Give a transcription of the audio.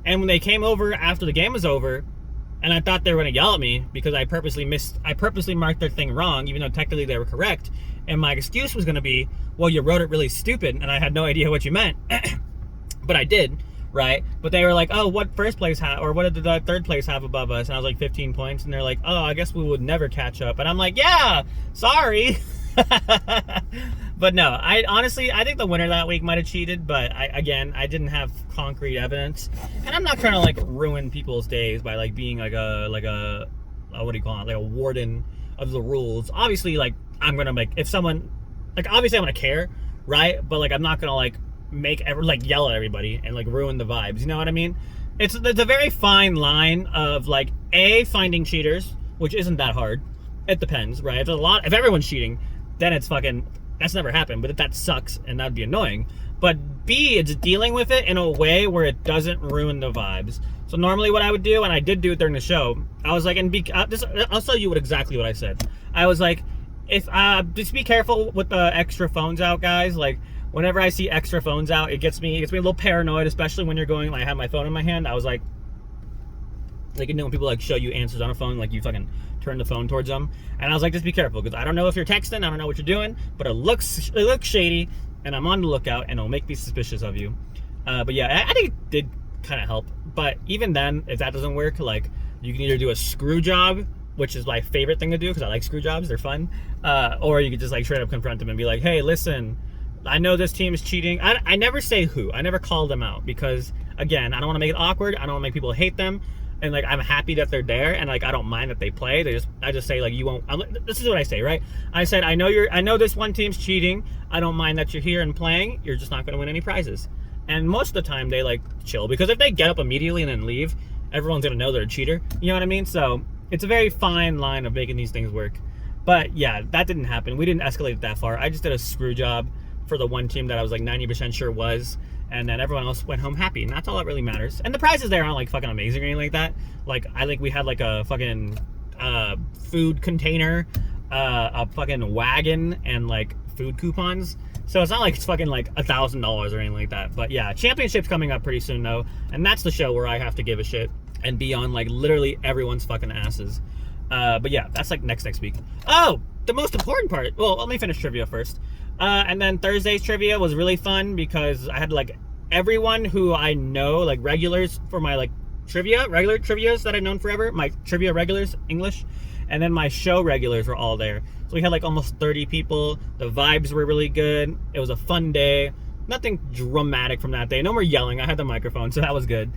And when they came over after the game was over, and I thought they were going to yell at me because I purposely marked their thing wrong, even though technically they were correct. And my excuse was going to be, well, you wrote it really stupid, and I had no idea what you meant. But I did, right? But they were like, oh, what first place have, or what did the third place have above us? And I was like, 15 points. And they're like, oh, I guess we would never catch up. And I'm like, yeah, sorry. But no, I honestly think the winner that week might have cheated, but I didn't have concrete evidence, and I'm not trying to like ruin people's days by like being like a what do you call it, like a warden of the rules. Obviously, like I'm gonna make, if someone, like obviously I'm gonna care, right? But like I'm not gonna like yell at everybody and like ruin the vibes. You know what I mean? It's a very fine line of like finding cheaters, which isn't that hard. It depends, right? If everyone's cheating, then it's fucking, that's never happened, but that sucks and that'd be annoying. But B, it's dealing with it in a way where it doesn't ruin the vibes. So normally what I would do, and I did do it during the show, I was like, I'll tell you exactly what I said. I was like, if just be careful with the extra phones out, guys. Like whenever I see extra phones out, it gets me a little paranoid, especially when you're going, like I have my phone in my hand. I was like, you know, when people like show you answers on a phone, like you fucking turn the phone towards them. And I was like, just be careful, because I don't know if you're texting, I don't know what you're doing, but it looks shady, and I'm on the lookout, and it'll make me suspicious of you. But yeah, I think it did kind of help. But even then, if that doesn't work, like you can either do a screw job, which is my favorite thing to do because I like screw jobs, they're fun, or you could just like straight up confront them and be like, hey, listen, I know this team is cheating. I never say who, I never call them out, because again, I don't want to make it awkward, I don't want to make people hate them. And like I'm happy that they're there, and like I don't mind that they play. I just say like, you won't. This is what I say, right? I said, I know this one team's cheating. I don't mind that you're here and playing. You're just not going to win any prizes. And most of the time they like chill, because if they get up immediately and then leave, everyone's gonna know they're a cheater. You know what I mean? So it's a very fine line of making these things work. But yeah, that didn't happen. We didn't escalate it that far. I just did a screw job for the one team that I was like 90% sure was. And then everyone else went home happy, and that's all that really matters. And the prizes there aren't like fucking amazing or anything like that. Like I think we had like a fucking food container, a fucking wagon, and like food coupons. So it's not like it's fucking like $1,000 or anything like that. But yeah, championship's coming up pretty soon though, and that's the show where I have to give a shit and be on like literally everyone's fucking asses. But yeah, that's like next week. Oh, the most important part. Well, let me finish trivia first. And then Thursday's trivia was really fun because I had like everyone who I know, like regulars for my like regular trivias that I've known forever, my trivia regulars, English, and then my show regulars were all there. So we had like almost 30 people. The vibes were really good. It was a fun day. Nothing dramatic from that day. No more yelling. I had the microphone, so that was good.